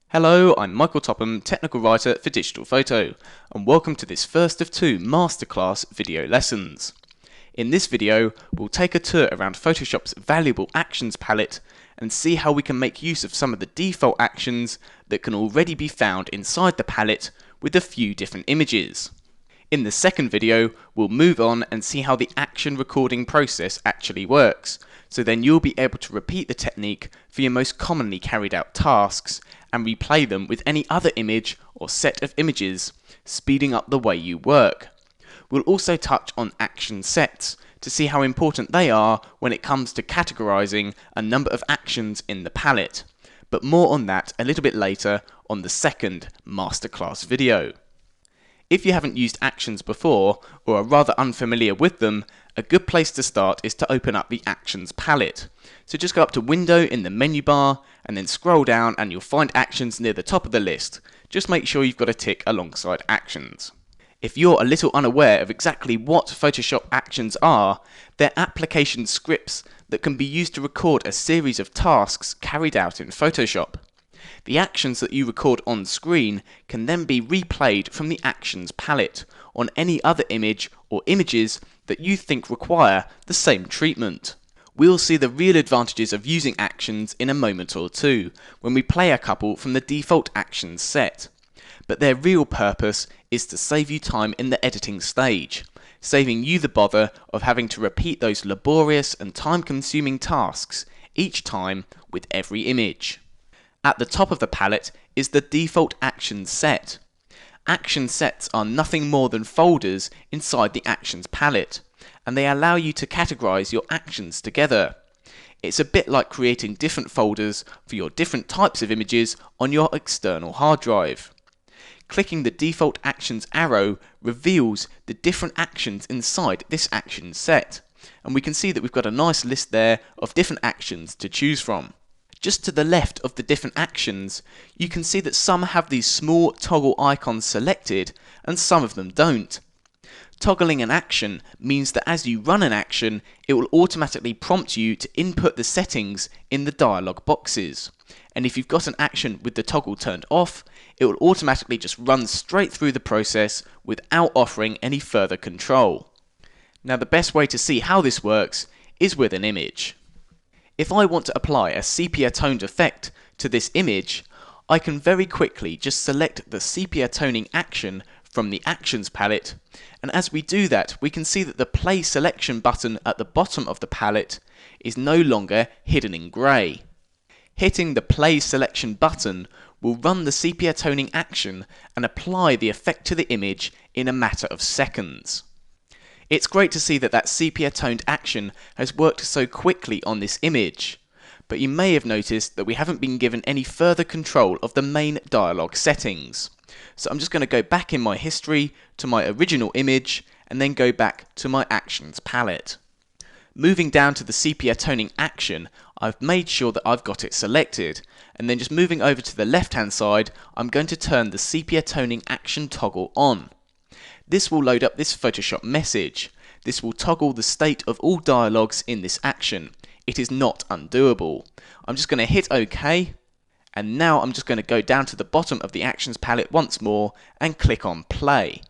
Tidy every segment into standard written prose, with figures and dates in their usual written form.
Hello, I'm Michael Topham, technical writer for digital photo, and welcome to this first of two masterclass video lessons. In this video, we'll take a tour around Photoshop's valuable actions palette and see how we can make use of some of the default actions that can already be found inside the palette with a few different images. In the second video, we'll move on and see how the action recording process actually works, so then you'll be able to repeat the technique for your most commonly carried out tasks and replay them with any other image or set of images, speeding up the way you work. We'll also touch on action sets to see how important they are when it comes to categorizing a number of actions in the palette, but more on that a little bit later on the second masterclass video. If you haven't used actions before or are rather unfamiliar with them, a good place to start is to open up the Actions palette. So just go up to Window in the menu bar and then scroll down and you'll find Actions near the top of the list. Just make sure you've got a tick alongside Actions. If you're a little unaware of exactly what Photoshop Actions are, they're application scripts that can be used to record a series of tasks carried out in Photoshop. The actions that you record on screen can then be replayed from the Actions palette on any other image or images that you think require the same treatment. We'll see the real advantages of using actions in a moment or two when we play a couple from the default actions set. But their real purpose is to save you time in the editing stage, saving you the bother of having to repeat those laborious and time-consuming tasks each time with every image. At the top of the palette is the default action set. Action sets are nothing more than folders inside the Actions palette, and they allow you to categorize your actions together. It's a bit like creating different folders for your different types of images on your external hard drive. Clicking the default actions arrow reveals the different actions inside this action set, and we can see that we've got a nice list there of different actions to choose from. Just to the left of the different actions, you can see that some have these small toggle icons selected and some of them don't. Toggling an action means that as you run an action, it will automatically prompt you to input the settings in the dialog boxes. And if you've got an action with the toggle turned off, it will automatically just run straight through the process without offering any further control. Now, the best way to see how this works is with an image. If I want to apply a sepia toned effect to this image, I can very quickly just select the sepia toning action from the Actions palette, and as we do that, we can see that the Play Selection button at the bottom of the palette is no longer hidden in grey. Hitting the Play Selection button will run the sepia toning action and apply the effect to the image in a matter of seconds. It's great to see that that sepia toned action has worked so quickly on this image, but you may have noticed that we haven't been given any further control of the main dialog settings. So I'm just going to go back in my history to my original image and then go back to my Actions palette. Moving down to the sepia toning action, I've made sure that I've got it selected, and then just moving over to the left hand side, I'm going to turn the sepia toning action toggle on. This will load up this Photoshop message. This will toggle the state of all dialogues in this action. It is not undoable. I'm just going to hit OK, and now I'm just going to go down to the bottom of the Actions palette once more and click on Play.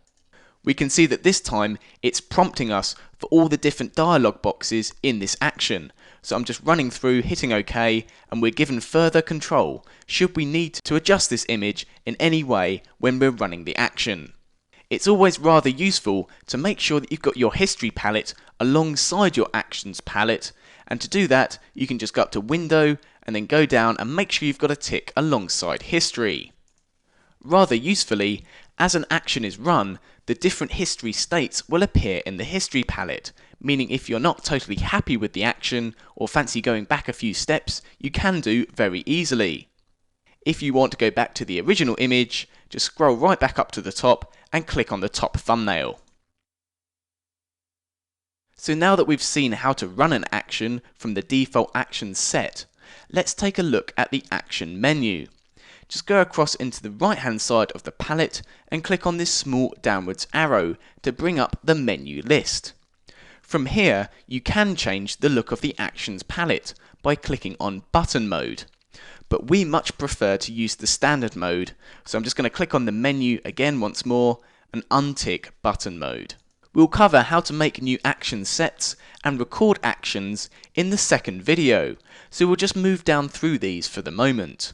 We can see that this time it's prompting us for all the different dialog boxes in this action. So I'm just running through, hitting OK, and we're given further control should we need to adjust this image in any way when we're running the action. It's always rather useful to make sure that you've got your History palette alongside your Actions palette, and to do that you can just go up to Window and then go down and make sure you've got a tick alongside History. Rather usefully, as an action is run, the different history states will appear in the History palette, meaning if you're not totally happy with the action or fancy going back a few steps, you can do very easily. If you want to go back to the original image, just scroll right back up to the top and click on the top thumbnail. So now that we've seen how to run an action from the default action set, let's take a look at the action menu. Just go across into the right hand side of the palette and click on this small downwards arrow to bring up the menu list. From here, you can change the look of the Actions palette by clicking on button mode. but we much prefer to use the standard mode, so I'm just going to click on the menu again once more and untick button mode. We'll cover how to make new action sets and record actions in the second video, so we'll just move down through these for the moment.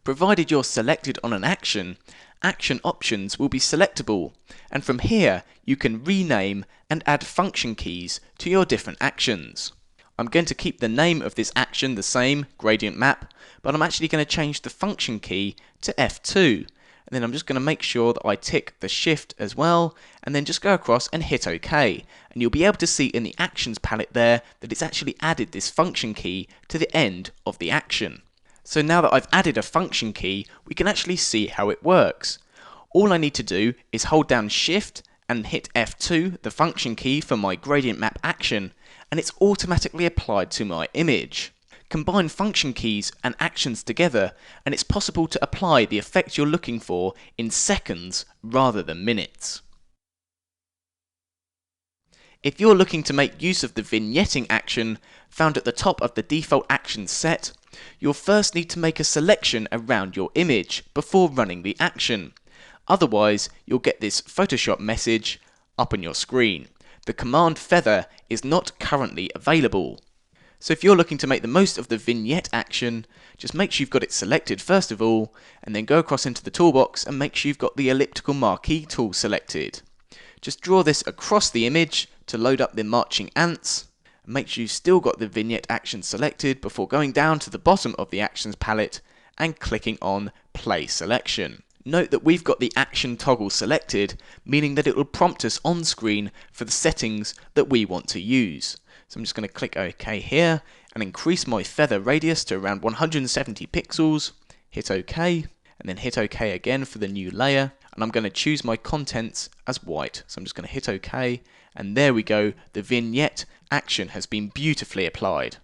Provided you're selected on an action, action options will be selectable, and from here you can rename and add function keys to your different actions. I'm going to keep the name of this action the same, gradient map, but I'm actually going to change the function key to F2. And then I'm just going to make sure that I tick the shift as well, and then just go across and hit OK. And you'll be able to see in the actions palette there that it's actually added this function key to the end of the action. So now that I've added a function key, we can actually see how it works. All I need to do is hold down shift and hit F2, the function key for my gradient map action, and it's automatically applied to my image. Combine function keys and actions together, and it's possible to apply the effect you're looking for in seconds rather than minutes. If you're looking to make use of the vignetting action found at the top of the default action set, you'll first need to make a selection around your image before running the action. Otherwise, you'll get this Photoshop message up on your screen. The command feather is not currently available. So if you're looking to make the most of the vignette action, just make sure you've got it selected first of all, and then go across into the toolbox and make sure you've got the elliptical marquee tool selected. Just draw this across the image to load up the marching ants, and make sure you've still got the vignette action selected before going down to the bottom of the actions palette and clicking on play selection. Note that we've got the action toggle selected, meaning that it will prompt us on screen for the settings that we want to use. So I'm just going to click OK here and increase my feather radius to around 170 pixels, hit OK, and then hit OK again for the new layer, and I'm going to choose my contents as white. So I'm just going to hit OK, and there we go, the vignette action has been beautifully applied.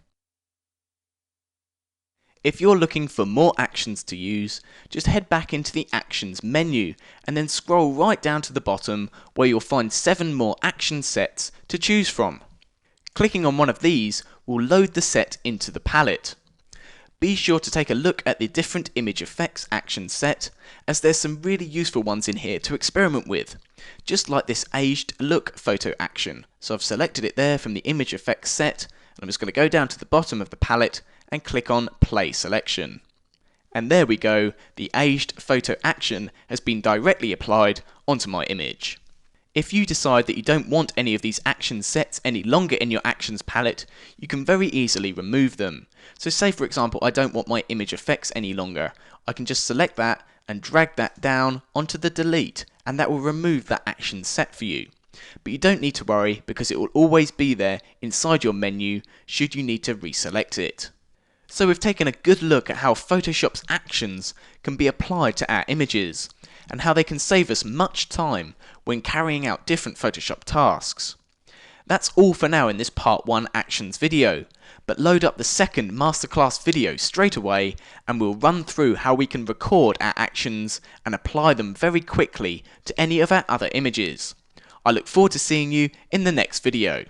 If you're looking for more actions to use, just head back into the Actions menu and then scroll right down to the bottom where you'll find 7 more action sets to choose from. Clicking on one of these will load the set into the palette. Be sure to take a look at the different image effects action set, as there's some really useful ones in here to experiment with, just like this aged look photo action. So I've selected it there from the image effects set, and I'm just going to go down to the bottom of the palette and click on play selection. And there we go, the aged photo action has been directly applied onto my image. If you decide that you don't want any of these action sets any longer in your actions palette, you can very easily remove them. So say for example I don't want my image effects any longer, I can just select that and drag that down onto the delete, and that will remove that action set for you. But you don't need to worry, because it will always be there inside your menu should you need to reselect it. So we've taken a good look at how Photoshop's actions can be applied to our images, and how they can save us much time when carrying out different Photoshop tasks. That's all for now in this part 1 actions video, but load up the second masterclass video straight away and we'll run through how we can record our actions and apply them very quickly to any of our other images. I look forward to seeing you in the next video.